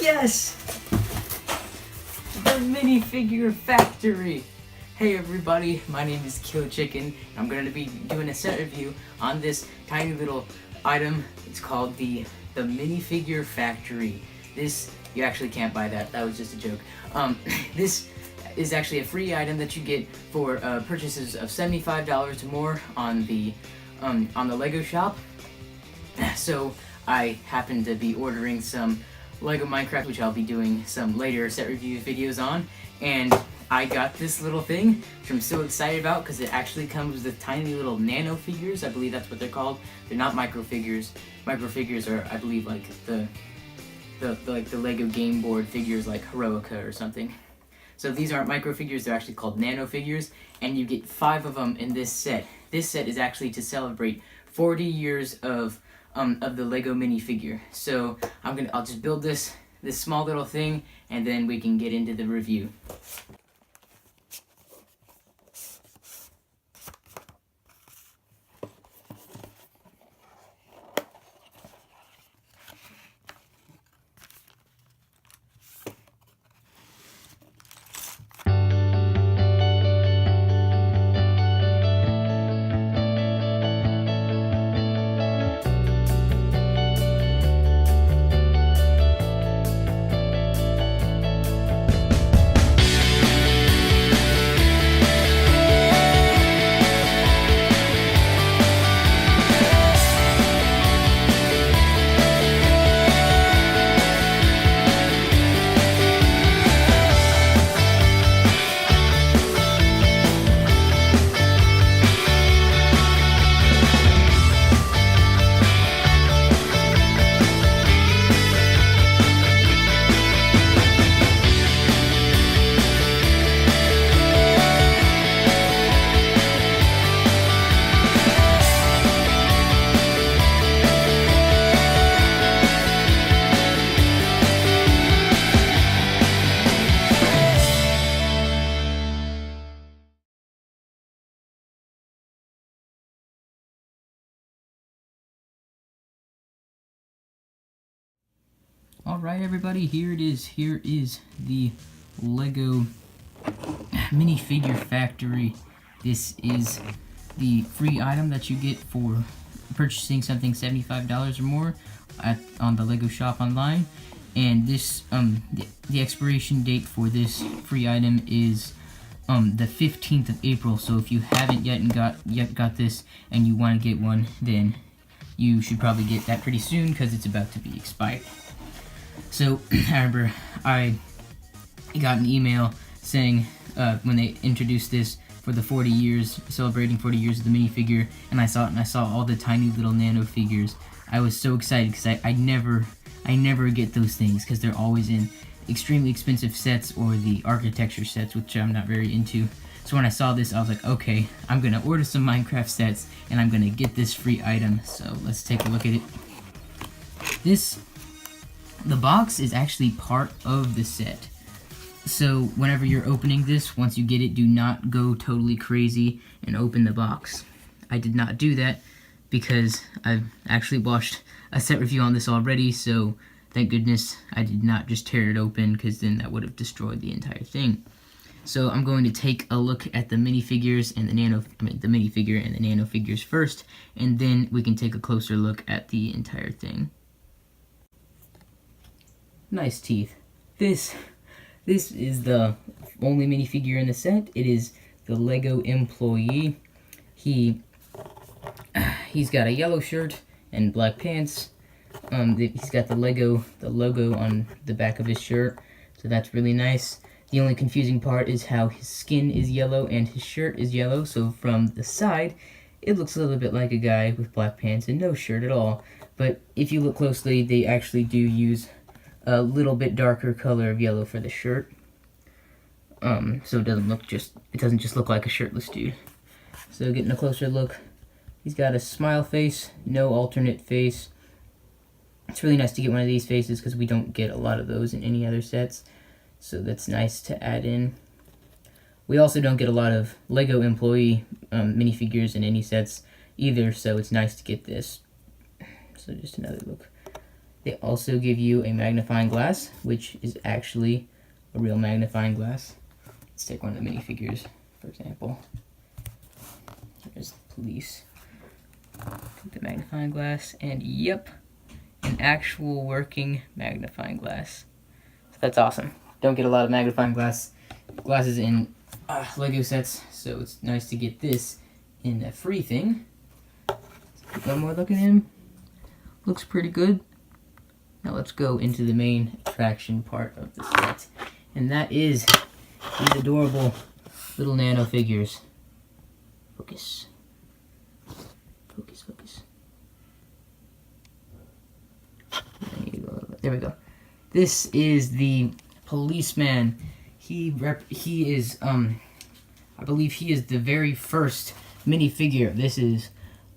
Yes! The Minifigure Factory! Hey everybody, my name is Kill Chicken. I'm going to be doing a set review on this tiny little item. It's called the Minifigure Factory. This, you actually can't buy that was just a joke. This is actually a free item that you get for purchases of $75 or more on the Lego shop. So I happen to be ordering some Lego Minecraft, which I'll be doing some later set review videos on, and I got this little thing, which I'm so excited about because it actually comes with tiny little nano figures. I believe that's what they're called. They're not micro figures. Micro figures are, I believe, like the Lego game board figures, like Heroica or something. So these aren't micro figures. They're actually called nano figures, and you get 5 of them in this set. This set is actually to celebrate 40 years of the Lego minifigure. So I'll just build this small little thing, and then we can get into the review. Alright everybody, here it is. Here is the Lego Minifigure Factory. This is the free item that you get for purchasing something $75 or more on the Lego shop online. And this the expiration date for this free item is the 15th of April. So if you haven't yet got this and you want to get one, then you should probably get that pretty soon because it's about to be expired. So, I remember I got an email saying when they introduced this for the 40 years, celebrating 40 years of the minifigure, and I saw it and I saw all the tiny little nano figures. I was so excited because I never get those things because they're always in extremely expensive sets or the architecture sets, which I'm not very into. So when I saw this, I was like, okay, I'm going to order some Minecraft sets and I'm going to get this free item. So let's take a look at it. The box is actually part of the set. So whenever you're opening this, once you get it, do not go totally crazy and open the box. I did not do that because I've actually watched a set review on this already, so thank goodness I did not just tear it open because then that would have destroyed the entire thing. So I'm going to take a look at the minifigures and the minifigure and the nano figures first, and then we can take a closer look at the entire thing. Nice teeth. This is the only minifigure in the set. It is the Lego employee. He's got a yellow shirt and black pants. He's got the logo on the back of his shirt, so that's really nice. The only confusing part is how his skin is yellow and his shirt is yellow, so from the side, it looks a little bit like a guy with black pants and no shirt at all. But if you look closely, they actually do use a little bit darker color of yellow for the shirt, so it doesn't just look like a shirtless dude. So getting a closer look, he's got a smile face, no alternate face. It's really nice to get one of these faces because we don't get a lot of those in any other sets, so that's nice to add in. We also don't get a lot of Lego employee minifigures in any sets either, so it's nice to get this. So just another look. They also give you a magnifying glass, which is actually a real magnifying glass. Let's take one of the minifigures, for example. There's the police. The magnifying glass, and yep, an actual working magnifying glass. So that's awesome. Don't get a lot of magnifying glasses in Lego sets, so it's nice to get this in a free thing. One more look at him. Looks pretty good. Now let's go into the main attraction part of the set, and that is these adorable little nano figures. Focus. Focus, focus. There we go. This is the policeman. He is I believe he is the very first minifigure. This is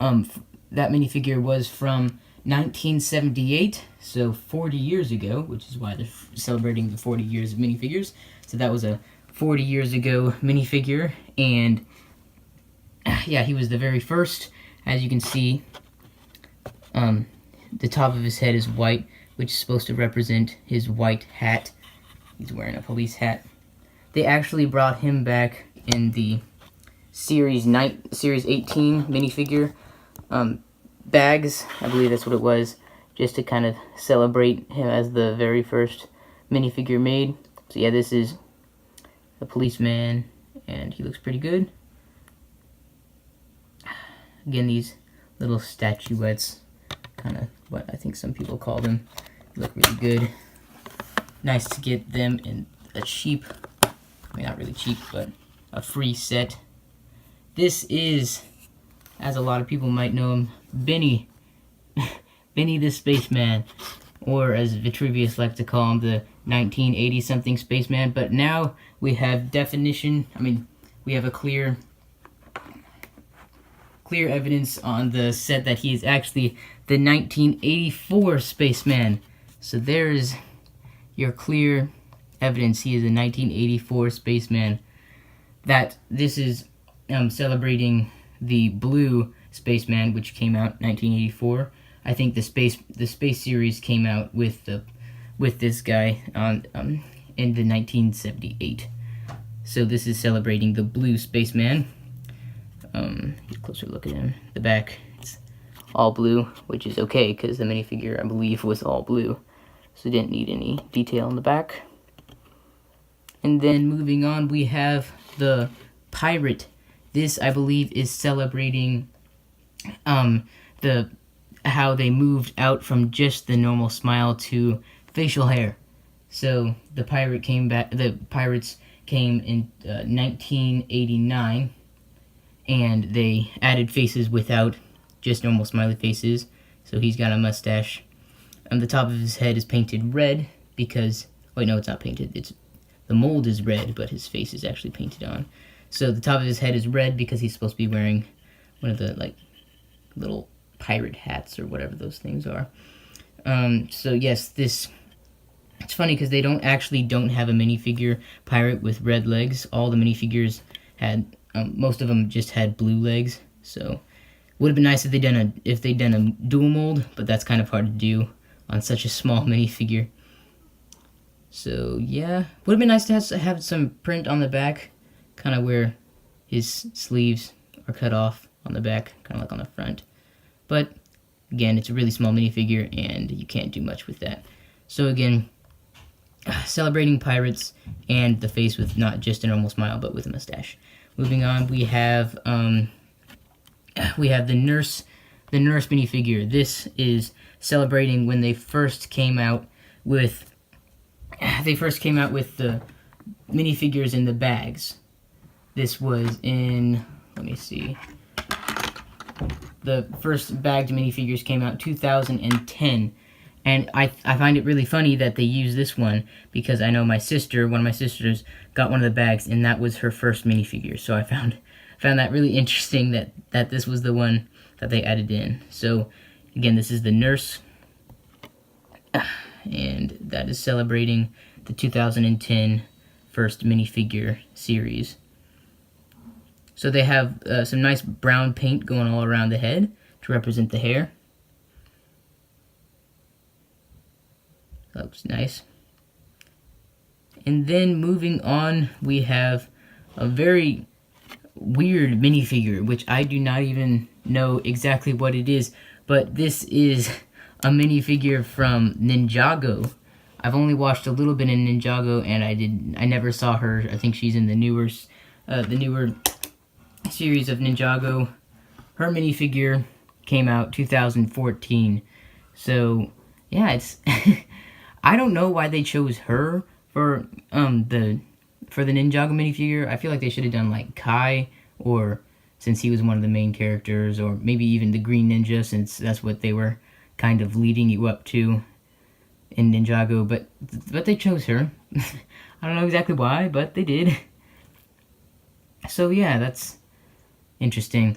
that minifigure was from 1978, so 40 years ago, which is why they're celebrating the 40 years of minifigures. So that was a 40 years ago minifigure, and yeah, he was the very first. As you can see, the top of his head is white, which is supposed to represent his white hat. He's wearing a police hat. They actually brought him back in the Series 18 minifigure bags. I believe that's what it was, just to kind of celebrate him as the very first minifigure made. So yeah, this is the policeman, and he looks pretty good. Again, these little statuettes, kind of what I think some people call them, look really good. Nice to get them in a cheap, I mean not really cheap, but a free set. This is, as a lot of people might know him, Benny. Benny the Spaceman, or as Vitruvius likes to call him, the 1980-something spaceman. But now we have we have a clear evidence on the set that he is actually the 1984 spaceman. So there's your clear evidence. He is a 1984 spaceman. That this is celebrating the blue spaceman, which came out 1984. I think the space series came out with this guy on in the 1978. So this is celebrating the blue spaceman. Get a closer look at him. The back, it's all blue, which is okay because the minifigure, I believe, was all blue, so didn't need any detail on the back. And then moving on, we have the pirate. This, I believe, is celebrating how they moved out from just the normal smile to facial hair. So the pirates came in 1989, and they added faces without just normal smiley faces. So he's got a mustache. The top of his head is painted red because, wait, no, it's not painted. The mold is red, but his face is actually painted on. So the top of his head is red because he's supposed to be wearing one of the little pirate hats or whatever those things are. So yes, it's funny because they don't have a minifigure pirate with red legs. All the minifigures had, most of them just had blue legs. So would have been nice if they'd done a dual mold, but that's kind of hard to do on such a small minifigure. So yeah, would have been nice to have some print on the back, kind of where his sleeves are cut off on the back, kind of like on the front. But again, it's a really small minifigure, and you can't do much with that. So again, celebrating pirates and the face with not just a normal smile, but with a mustache. Moving on, we have the nurse minifigure. This is celebrating when they first came out with the minifigures in the bags. This was in, let me see, the first bagged minifigures came out 2010, and I find it really funny that they use this one because I know one of my sisters got one of the bags, and that was her first minifigure. So I found that really interesting that this was the one that they added in. So again, this is the nurse, and that is celebrating the 2010 first minifigure series. So they have some nice brown paint going all around the head to represent the hair. That looks nice. And then moving on, we have a very weird minifigure, which I do not even know exactly what it is, but this is a minifigure from Ninjago. I've only watched a little bit in Ninjago, and I never saw her. I think she's in the newer series of Ninjago. Her minifigure came out 2014. So yeah, it's I don't know why they chose her for the Ninjago minifigure. I feel like they should have done like Kai, or since he was one of the main characters, or maybe even the Green Ninja, since that's what they were kind of leading you up to in Ninjago. But they chose her. I don't know exactly why, but they did. So yeah, that's interesting.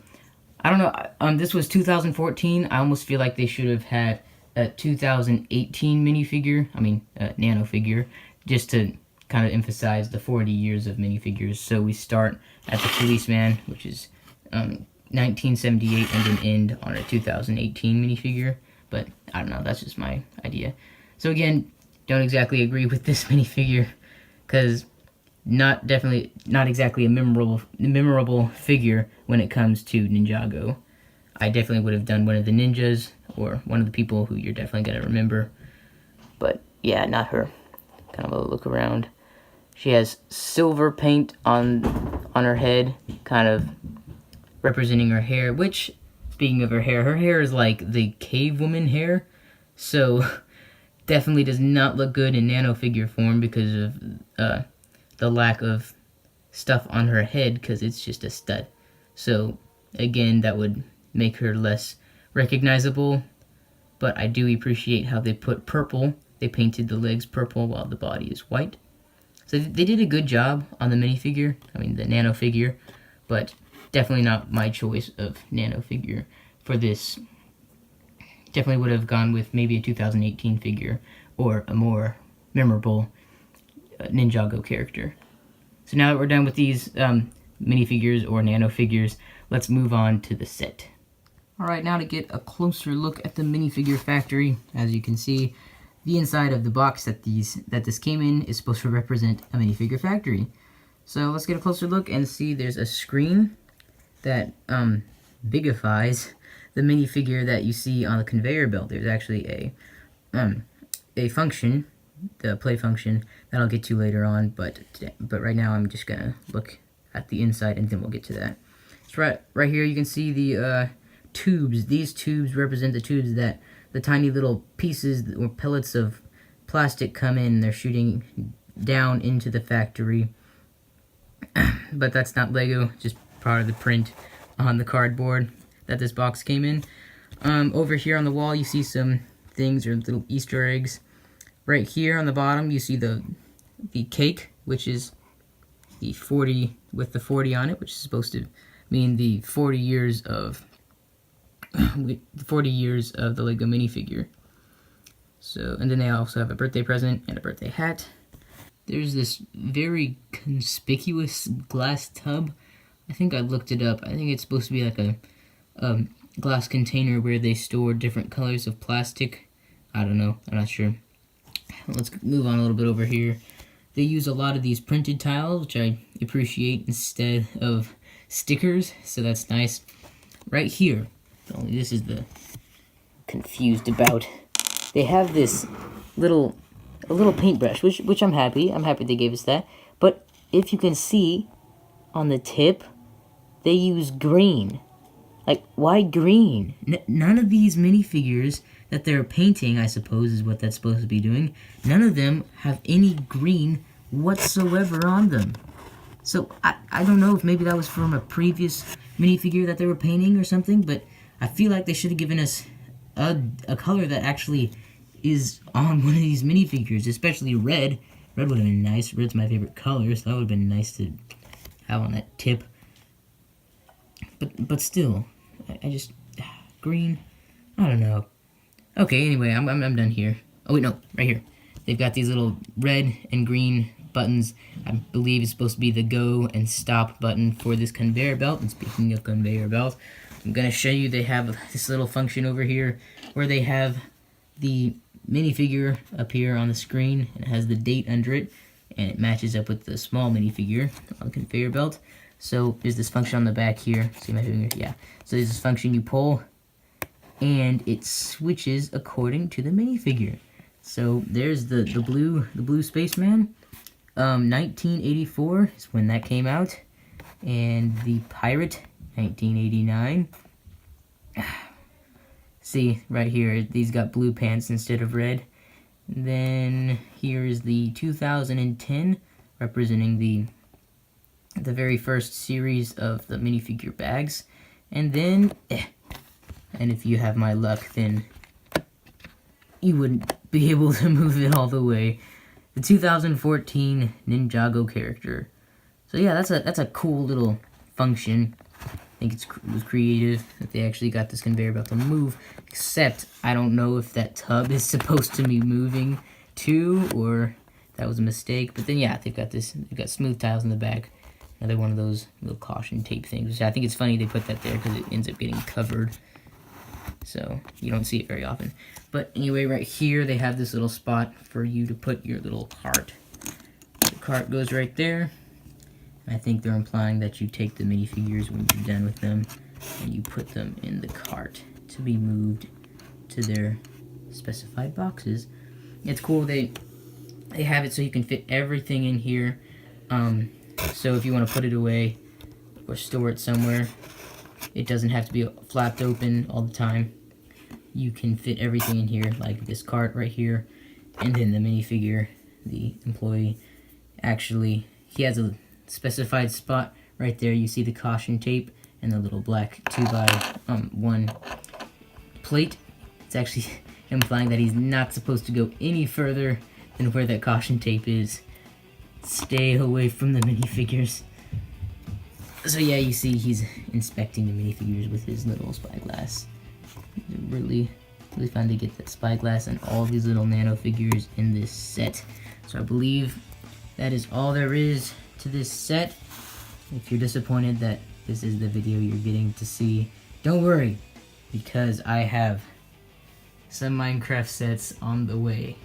I don't know. This was 2014. I almost feel like they should have had a 2018 minifigure. I mean, nano figure, just to kind of emphasize the 40 years of minifigures. So we start at the Policeman, which is 1978, and then end on a 2018 minifigure. But I don't know. That's just my idea. So again, don't exactly agree with this minifigure, because not exactly a memorable figure when it comes to Ninjago. I definitely would have done one of the ninjas, or one of the people who you're definitely gonna remember. But yeah, not her. Kind of a look around. She has silver paint on her head, kind of representing her hair, which, speaking of her hair is like the cave woman hair, so definitely does not look good in nano figure form because of the lack of stuff on her head, because it's just a stud. So again, that would make her less recognizable, but I do appreciate how they put purple. They painted the legs purple while the body is white. So they did a good job on the minifigure, I mean the nano figure, but definitely not my choice of nano figure for this. Definitely would have gone with maybe a 2018 figure, or a more memorable Ninjago character. So now that we're done with these minifigures or nano figures, let's move on to the set. Alright, now to get a closer look at the Minifigure Factory. As you can see, the inside of the box that this came in is supposed to represent a Minifigure Factory. So let's get a closer look and see. There's a screen that bigifies the minifigure that you see on the conveyor belt. There's actually a function, the play function, that I'll get to later on, but right now I'm just gonna look at the inside, and then we'll get to that. So right here you can see the tubes. These tubes represent the tubes that the tiny little pieces or pellets of plastic come in. They're shooting down into the factory. But that's not Lego, just part of the print on the cardboard that this box came in. Over here on the wall you see some things, or little Easter eggs. Right here on the bottom you see the cake, which is the 40 with the 40 on it, which is supposed to mean the 40 years of the Lego minifigure. So, and then they also have a birthday present and a birthday hat. There's this very conspicuous glass tub. I think I looked it up. I think it's supposed to be like a glass container where they store different colors of plastic. I don't know. I'm not sure. Let's move on a little bit over here. They use a lot of these printed tiles, which I appreciate, instead of stickers, so that's nice. Right here, only this is the confused about. They have this a little paintbrush, which I'm happy they gave us that. But if you can see on the tip, they use green. Like, why green? None of these minifigures that they're painting, I suppose is what that's supposed to be doing, none of them have any green whatsoever on them. So I don't know if maybe that was from a previous minifigure that they were painting or something, but I feel like they should have given us a color that actually is on one of these minifigures, especially red. Red would have been nice. Red's my favorite color, so that would have been nice to have on that tip. But still, I just green. I don't know. Okay, anyway, I'm done here. Oh wait, no, right here. They've got these little red and green buttons. I believe it's supposed to be the go and stop button for this conveyor belt. And speaking of conveyor belt, I'm gonna show you. They have this little function over here where they have the minifigure up here on the screen, and it has the date under it, and it matches up with the small minifigure on the conveyor belt. So there's this function on the back here. See my finger? Yeah. So there's this function you pull, and it switches according to the minifigure. So there's the blue spaceman. 1984 is when that came out, and the pirate 1989. See right here, these got blue pants instead of red. And then here is the 2010, representing the very first series of the minifigure bags. And then, and if you have my luck, then you wouldn't be able to move it all the way. The 2014 Ninjago character. So yeah, that's a cool little function. I think it was creative that they actually got this conveyor belt to move. Except I don't know if that tub is supposed to be moving too, or that was a mistake. But then yeah, they've got smooth tiles in the back. Another one of those little caution tape things. Which I think it's funny they put that there because it ends up getting covered. So you don't see it very often. But anyway, right here they have this little spot for you to put your little cart. The cart goes right there. I think they're implying that you take the minifigures when you're done with them and you put them in the cart to be moved to their specified boxes. It's cool they have it so you can fit everything in here. So if you want to put it away or store it somewhere, it doesn't have to be flapped open all the time. You can fit everything in here, like this cart right here, and then the minifigure, the employee, actually, he has a specified spot right there. You see the caution tape and the little black 2x1 plate. It's actually implying that he's not supposed to go any further than where that caution tape is. Stay away from the minifigures. So yeah, you see he's inspecting the minifigures with his little spyglass. Really fun to get that spyglass and all these little nano figures in this set. So I believe that is all there is to this set. If you're disappointed that this is the video you're getting to see, don't worry, because I have some Minecraft sets on the way.